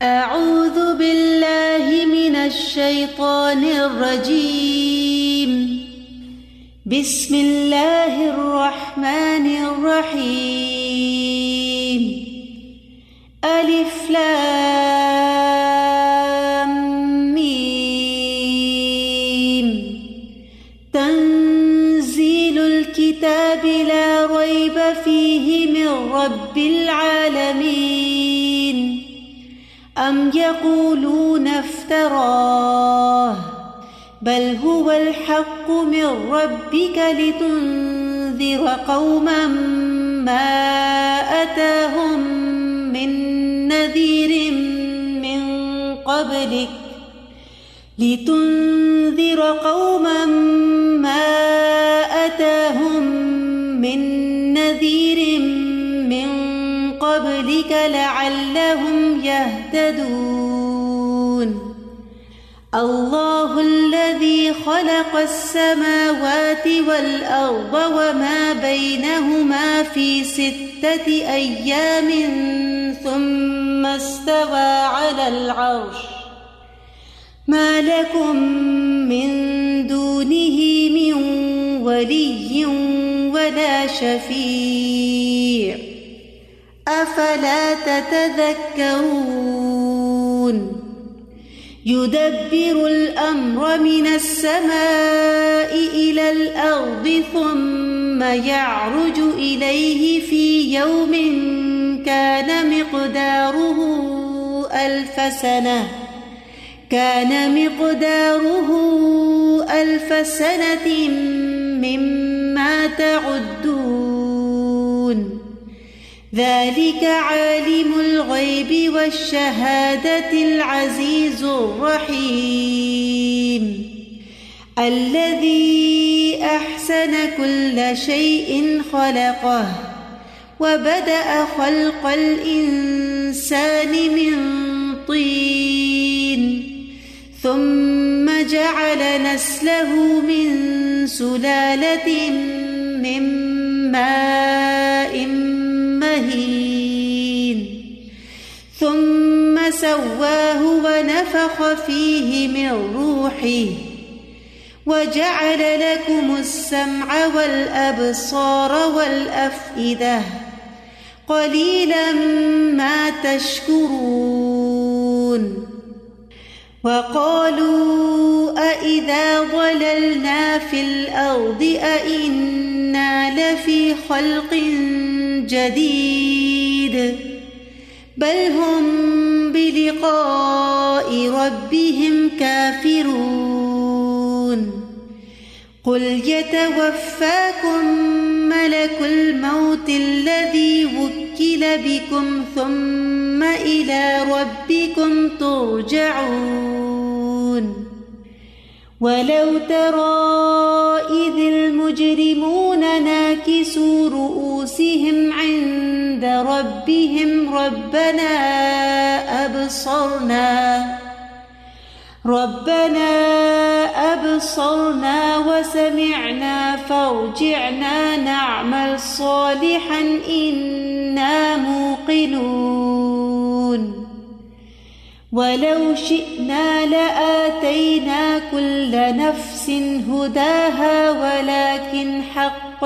أعوذ بالله من الشيطان الرجيم. بسم الله الرحمن الرحيم. ألف لام ميم. تنزيل الكتاب لا ريب فيه من رب العالمين. أم يقولون افتراه بل هو الحق من ربك لتنذر قوما ما أتاهم من نذير من قبلك لعلهم يهتدون. الله الذي خلق السماوات والأرض وما بينهما في 6 أيام ثم استوى على العرش. ما لكم من دونه من ولي ولا شفيع أفلا تتذكرون. يدبر الأمر من السماء إلى الأرض ثم يعرج إليه في يوم كان مقداره ألف سنة مما تعدون. ذلك عالم الغيب والشهادة العزيز الرحيم. الذي أحسن كل شيء خلقه وبدأ خلق الإنسان من طين ثم جعل نسله من سلالة من ماء مهين ثم سواه ونفخ فيه من روحه وجعل لكم السمع والأبصار والأفئدة قليلا ما تشكرون. وقالوا أإذا ضللنا في الأرض أإنا لفي خلق جديد بل هم بلقاء ربهم كافرون. قل يتوفاكم ملك الموت الذي وكل بكم ثم إلى ربكم ترجعون. ولو ترى إذ المجرمون ناكسوا رؤوسهم عند ربهم ربنا أبصرنا وسمعنا فارجعنا نعمل صالحا إنا موقنون. ولو شئنا لآتينا كل نفس هداها ولكن حق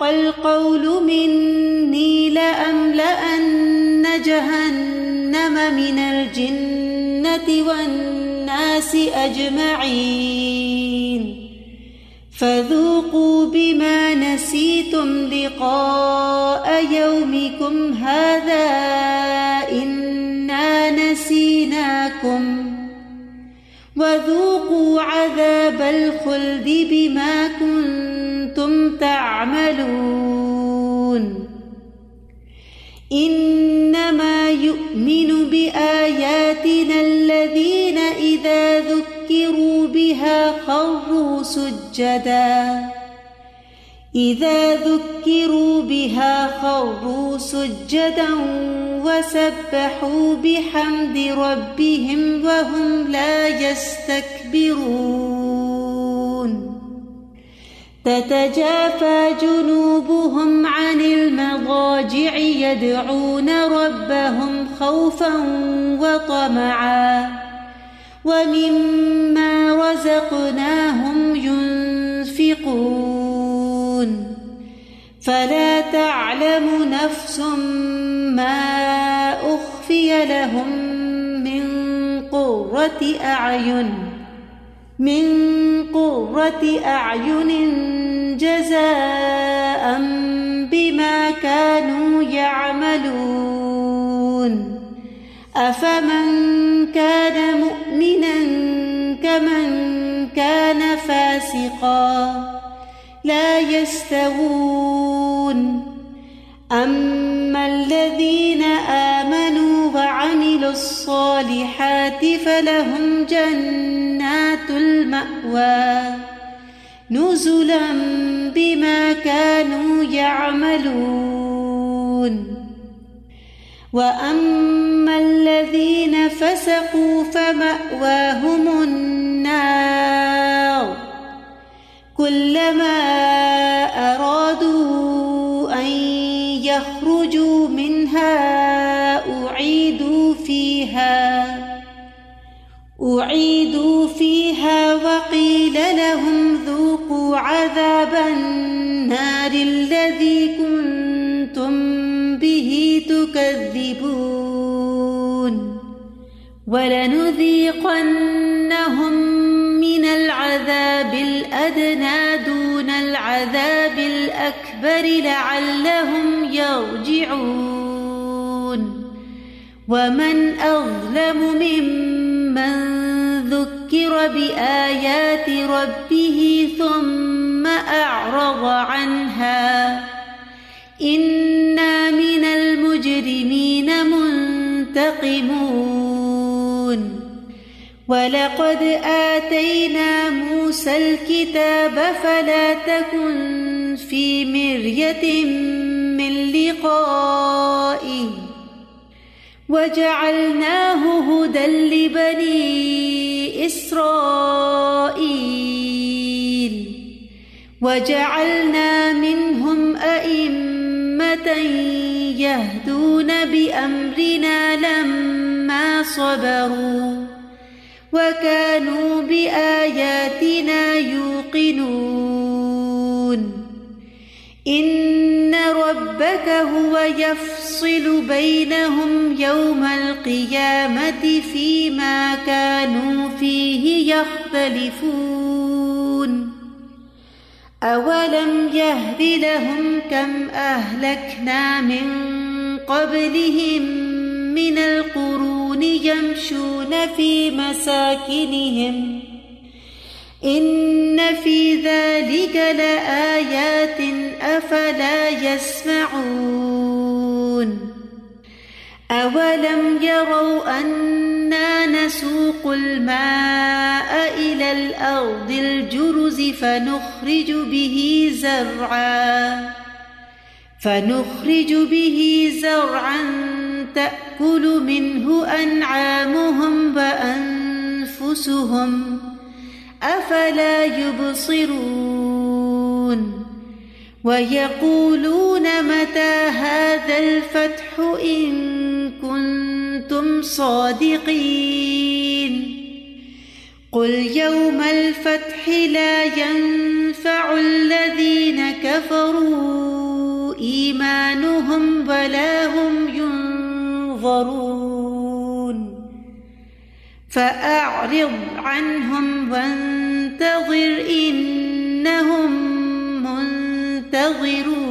القول مني لأملأن جهنم من الجنة والناس أجمعين. فذوقوا بما نسيتم لقاء يومكم هذا إنا نسيناكم وذوقوا عذاب الخلد بما كنتم تعملون. إنما يؤمن بآياتنا الذين إذا ذكروا بها خروا سجدا وسبحوا بحمد ربهم وهم لا يستكبرون. تتجافى جنوبهم عن المضاجع المضاجع يدعون ربهم خوفا وطمعا ومما رزقناهم ينفقون فلا تعلم نفس ما أخفي لهم من قرة أعين جزاء بما كانوا يعملون أفمن كان مؤمنا كمن كان فاسقا لا يستوون أما الذين آمنوا وعملوا الصالحات فلهم جنات المأوى نزلا بما كانوا يعملون وأما الذين فسقوا فمأواهم النار كلما أرادوا أن يخرجوا منها أعيدوا فيها وقيل لهم ذوقوا عذاب النار الذي كنتم به تكذبون ولنذيقنهم من العذاب الأدنى دون العذاب الأكبر لعلهم يرجعون ومن أظلم ممن ذكر بآيات ربه ثم أعرض عنها إنا من المجرمين منتقمون ولقد آتينا موسى الكتاب فلا تكن في مرية من لقائه وجعلناه هدى لبني إسرائيل وجعلنا منهم أئمة يهدون بأمرنا لما صبروا وكانوا بآياتنا يوقنون إن ربك هو يفصل بينهم يوم القيامة فيما كانوا فيه يختلفون أولم يهد لهم كم أهلكنا من قبلهم من القرون يمشون في مساكنهم إن في ذلك لآيات أفلا يسمعون أولم يروا أنا نسوق الماء إلى الأرض الجرز فنخرج به زرعا تأكل منه أنعامهم وأنفسهم أفلا يبصرون ويقولون متى هذا الفتح إن كنتم صادقين قل يوم الفتح لا ينفع الذين كفروا إيمانهم ولا هم ينظرون فأعرض عنهم وانتظر إنهم منتظرون